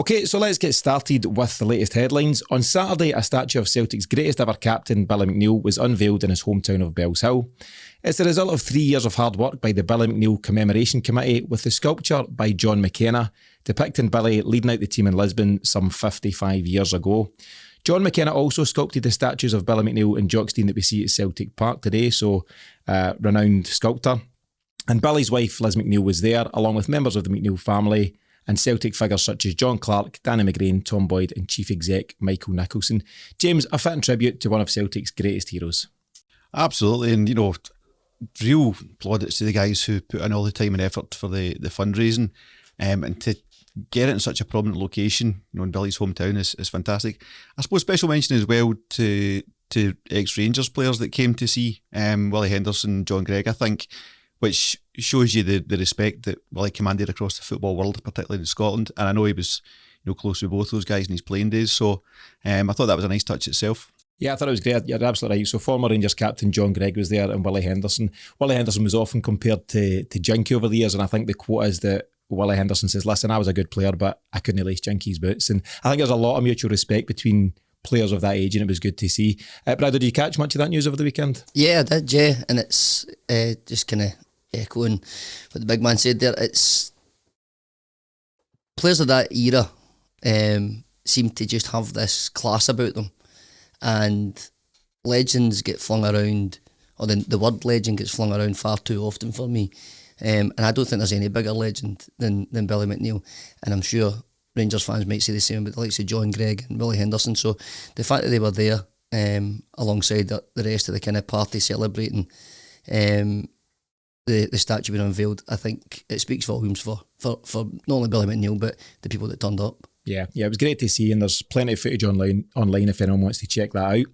Okay, so let's get started with the latest headlines. On Saturday, a statue of Celtic's greatest ever captain, Billy McNeill, was unveiled in his hometown of Bells Hill. It's the result of 3 years of hard work by the Billy McNeill Commemoration Committee, with the sculpture by John McKenna, depicting Billy leading out the team in Lisbon some 55 years ago. John McKenna also sculpted the statues of Billy McNeill and Jock Stein that we see at Celtic Park today, so renowned sculptor. And Billy's wife, Liz McNeill, was there, along with members of the McNeill family, and Celtic figures such as John Clark, Danny McGrain, Tom Boyd and Chief Exec Michael Nicholson. James, a fitting tribute to one of Celtic's greatest heroes. Absolutely, and real plaudits to the guys who put in all the time and effort for the fundraising, and to get it in such a prominent location, in Billy's hometown is fantastic. I suppose special mention as well to ex-Rangers players that came to see Willie Henderson, John Greig, I think, which shows you the respect that Willie commanded across the football world, particularly in Scotland. And I know he was close with both those guys in his playing days. So I thought that was a nice touch itself. Yeah, I thought it was great. You're absolutely right. So former Rangers captain John Greig was there and Willie Henderson. Willie Henderson was often compared to Jinky over the years, and I think the quote is that Willie Henderson says, "Listen, I was a good player, but I couldn't lace Jinky's boots." And I think there's a lot of mutual respect between players of that age, and it was good to see. Brad, did you catch much of that news over the weekend? Yeah, I did, yeah. And it's just kind of echoing what the big man said there. It's players of that era seem to just have this class about them, and legends get flung around, or the word legend gets flung around far too often for me, and I don't think there's any bigger legend than Billy McNeill, and I'm sure Rangers fans might say the same about the likes of John Greig and Willie Henderson. So the fact that they were there alongside the rest of the kind of party celebrating the statue being unveiled, I think it speaks volumes for not only Billy McNeill but the people that turned up. Yeah, it was great to see, and there's plenty of footage online if anyone wants to check that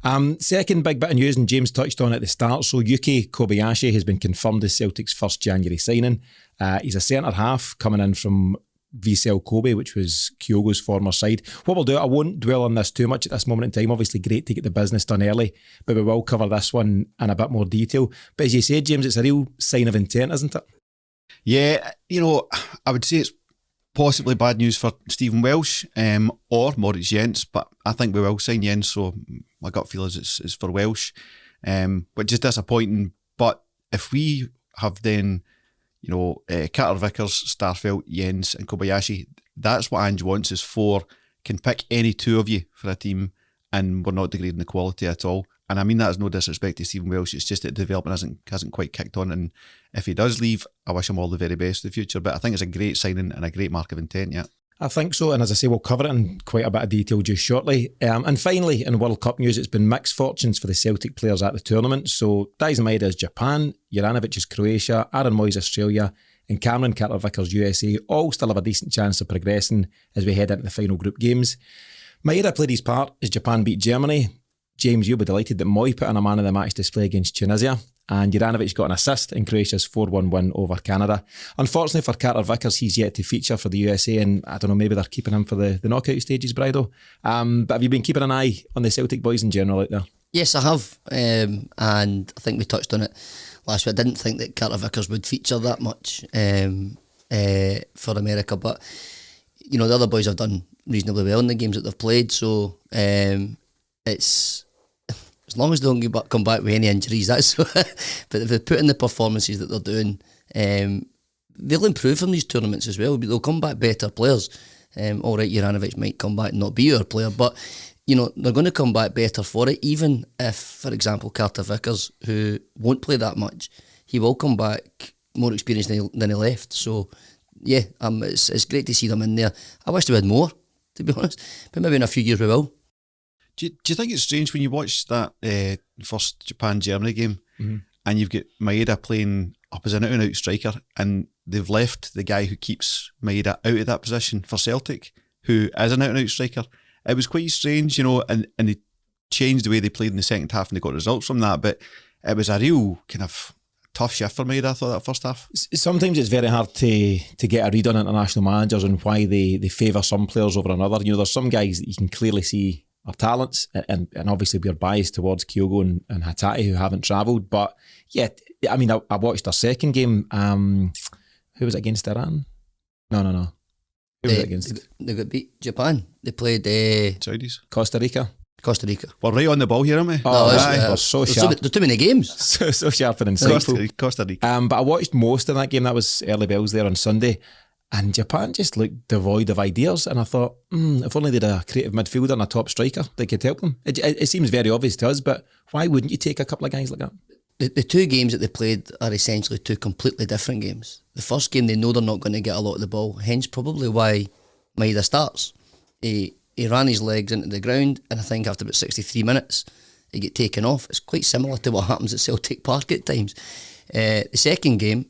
out. Second big bit of news, and James touched on it at the start, so Yuki Kobayashi has been confirmed as Celtic's first January signing. He's a centre half coming in from VCL Kobe, which was Kyogo's former side. What we'll do, I won't dwell on this too much at this moment in time. Obviously great to get the business done early, but we will cover this one in a bit more detail. But as you said, James, it's a real sign of intent, isn't it? Yeah, I would say it's possibly bad news for Stephen Welsh or Moritz Jens, but I think we will sign Jens, so my gut feel is it's for Welsh, which is disappointing. But if we have then carter-Vickers, Starfelt, Jens and Kobayashi, that's what Ange wants, is four, can pick any two of you for a team, and we're not degrading the quality at all. And I mean that as no disrespect to Stephen Welsh, it's just that development hasn't quite kicked on, and if he does leave, I wish him all the very best for the future. But I think it's a great signing and a great mark of intent, yeah. I think so, and as I say, we'll cover it in quite a bit of detail just shortly. And finally, in World Cup news, it's been mixed fortunes for the Celtic players at the tournament. So Daizen Maeda is Japan, Juranovic is Croatia, Aaron Moyes Australia, and Cameron Carter-Vickers USA all still have a decent chance of progressing as we head into the final group games. Maeda played his part as Japan beat Germany. James, you'll be delighted that Moy put in a man of the match display against Tunisia, and Juranovic got an assist in Croatia's 4-1 win over Canada. Unfortunately for Carter-Vickers, he's yet to feature for the USA, and I don't know, maybe they're keeping him for the knockout stages, Brido. But have you been keeping an eye on the Celtic boys in general out there? Yes, I have, and I think we touched on it last week. I didn't think that Carter-Vickers would feature that much for America, but the other boys have done reasonably well in the games that they've played, so it's... as long as they don't come back with any injuries, that's but if they put in the performances that they're doing, they'll improve from these tournaments as well. They'll come back better players. All right, Juranovic might come back and not be our player, but they're going to come back better for it. Even if, for example, Carter-Vickers, who won't play that much, he will come back more experienced than he left. So yeah, it's great to see them in there. I wish they had more, to be honest, but maybe in a few years we will. Do you think it's strange when you watch that first Japan-Germany game, and you've got Maeda playing up as an out-and-out striker, and they've left the guy who keeps Maeda out of that position for Celtic, who is an out-and-out striker? It was quite strange, and they changed the way they played in the second half, and they got results from that, but it was a real kind of tough shift for Maeda, I thought, that first half. Sometimes it's very hard to get a read on international managers and why they favour some players over another. There's some guys that you can clearly see our talents, and obviously we're biased towards Kyogo and Hatate, who haven't travelled, but yeah, I mean, I watched their second game. Who was it against? Iran? No. Who was it against? They got beat Japan. They played Saudis. Costa Rica. We're right on the ball here, aren't we? Oh, No, we're so sharp. There's too many games. so sharp and insightful. Costa Rica. But I watched most of that game. That was early bells there on Sunday. And Japan just looked devoid of ideas. And I thought, if only they had a creative midfielder and a top striker, they could help them. It seems very obvious to us, but why wouldn't you take a couple of guys like that? The two games that they played are essentially two completely different games. The first game, they know they're not going to get a lot of the ball, hence probably why Maeda starts. He ran his legs into the ground, and I think after about 63 minutes, he get taken off. It's quite similar to what happens at Celtic Park at times. The second game,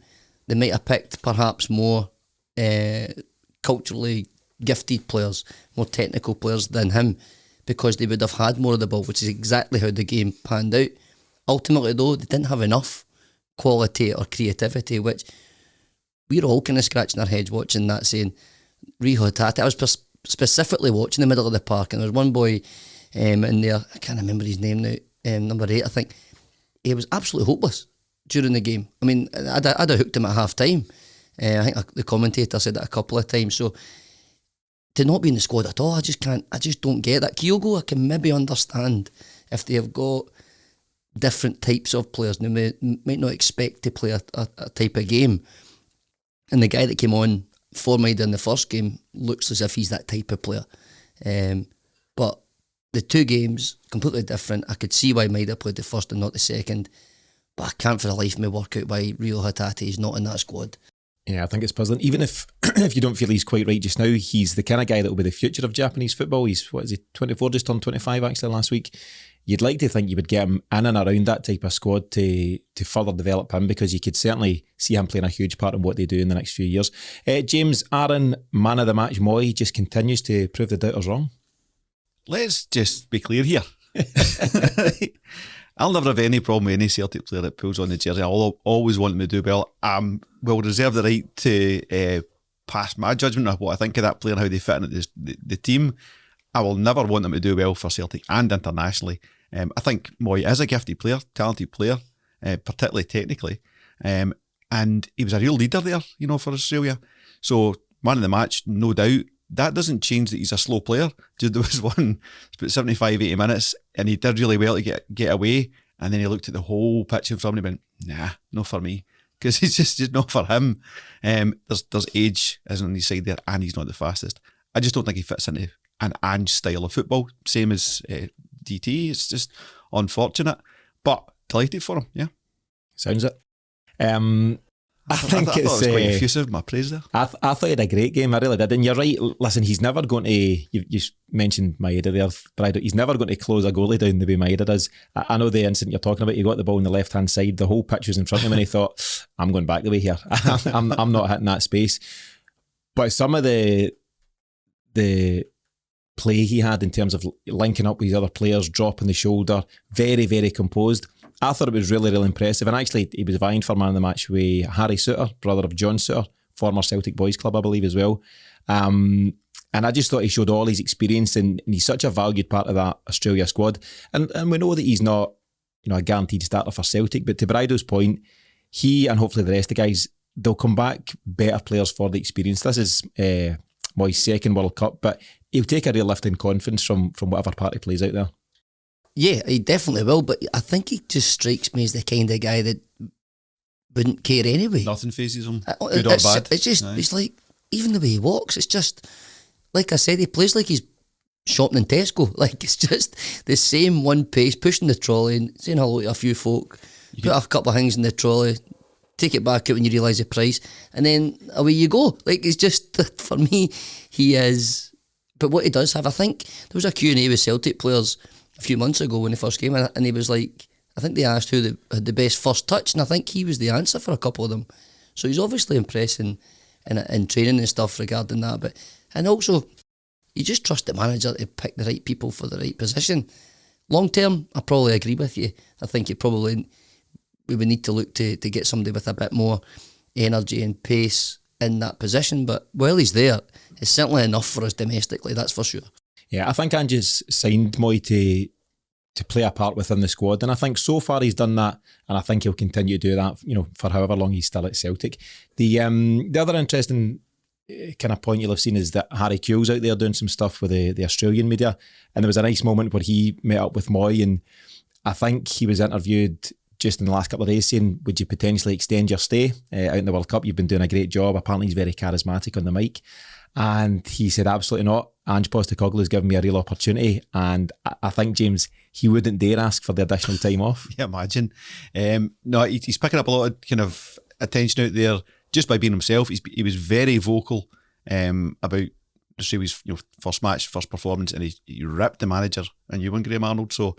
they might have picked perhaps more culturally gifted players, more technical players than him, because they would have had more of the ball, which is exactly how the game panned out. Ultimately, though, they didn't have enough quality or creativity, which we're all kind of scratching our heads watching that, saying, Rio Hatate. I was specifically watching the middle of the park, and there was one boy in there, I can't remember his name now, number 8, I think. He was absolutely hopeless during the game. I mean, I'd have hooked him at half time. I think the commentator said that a couple of times. So to not be in the squad at all, I just don't get that. Kyogo, I can maybe understand if they have got different types of players and they might not expect to play a type of game. And the guy that came on for Maeda in the first game looks as if he's that type of player. But the two games, completely different. I could see why Maeda played the first and not the second, but I can't for the life of me work out why Rio Hatate is not in that squad. Yeah, I think it's puzzling. Even if if you don't feel he's quite right just now, he's the kind of guy that will be the future of Japanese football. He's, 24, just turned 25 actually last week. You'd like to think you would get him in and around that type of squad to further develop him, because you could certainly see him playing a huge part in what they do in the next few years. James, Aaron, man of the match, Moy, just continues to prove the doubters wrong. Let's just be clear here. I'll never have any problem with any Celtic player that pulls on the jersey. I'll always want them to do well. Will reserve the right to pass my judgment of what I think of that player and how they fit into the team. I will never want them to do well for Celtic and internationally. I think Moy is a gifted player, talented player, particularly technically. And he was a real leader there, for Australia. So, man of the match, no doubt. That doesn't change that he's a slow player. There was one, about 75, 80 minutes, and he did really well to get away. And then he looked at the whole pitch in front of him and went, nah, not for me. Because it's just not for him. There's age isn't on his side there, and he's not the fastest. I just don't think he fits into an Ange style of football. Same as DT. It's just unfortunate. But delighted for him, yeah. Sounds it. I thought it was quite effusive, my praise there. I thought he had a great game, I really did. And you're right, listen, he's never going to, you mentioned Maeda there, Brad, he's never going to close a goalie down the way Maeda does. I know the incident you're talking about, he got the ball on the left-hand side, the whole pitch was in front of him, and he thought, I'm going back the way here. I'm not hitting that space. But some of the play he had in terms of linking up with his other players, dropping the shoulder, very, very composed. I thought it was really, really impressive. And actually, he was vying for man of the match with Harry Souttar, brother of John Souttar, former Celtic Boys Club, I believe, as well. And I just thought he showed all his experience, and he's such a valued part of that Australia squad. And we know that he's not, a guaranteed starter for Celtic, but to Brido's point, he and hopefully the rest of the guys, they'll come back better players for the experience. This is Moy's second World Cup, but he'll take a real lift in confidence from whatever part he plays out there. Yeah, he definitely will, but I think he just strikes me as the kind of guy that wouldn't care anyway. Nothing phases him, good or bad. It's just, it's like, even the way he walks, it's just, like I said, he plays like he's shopping in Tesco. Like, it's just the same one pace, pushing the trolley and saying hello to a few folk, put a couple of things in the trolley, take it back out when you realise the price, and then away you go. Like, it's just, for me, he is, but what he does have, I think, there was a Q&A with Celtic players a few months ago when he first came in, and he was like, I think they asked who had the best first touch, and I think he was the answer for a couple of them. So he's obviously impressing in training and stuff regarding that. And also, you just trust the manager to pick the right people for the right position. Long term, I probably agree with you. I think we would need to look to get somebody with a bit more energy and pace in that position. But while he's there, it's certainly enough for us domestically, that's for sure. Yeah, I think Ange's signed Moy to play a part within the squad, and I think so far he's done that, and I think he'll continue to do that, for however long he's still at Celtic. The other interesting kind of point you'll have seen is that Harry Kewell's out there doing some stuff with the Australian media, and there was a nice moment where he met up with Moy, and I think he was interviewed just in the last couple of days saying, would you potentially extend your stay out in the World Cup? You've been doing a great job. Apparently he's very charismatic on the mic. And he said, absolutely not. Ange Postecoglou's given me a real opportunity. And I think, James, he wouldn't dare ask for the additional time off. Yeah, imagine. No, he's picking up a lot of kind of attention out there just by being himself. He was very vocal about Australia's first match, first performance, and he ripped the manager and you won Graham Arnold. So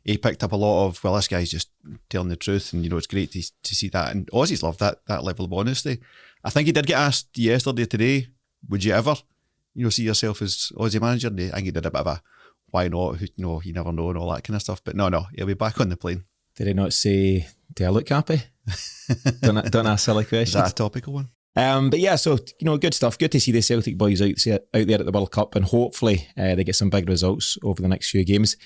he picked up a lot of, well, this guy's just telling the truth, and it's great to see that. And Aussies love that level of honesty. I think he did get asked yesterday, today, would you ever, see yourself as Aussie manager? And I think he did a bit of a why not? You never know and all that kind of stuff. But no, he'll be back on the plane. Did he not say, do I look happy? don't ask silly questions. Is that a topical one? But yeah, so, good stuff. Good to see the Celtic boys out there at the World Cup, and hopefully they get some big results over the next few games.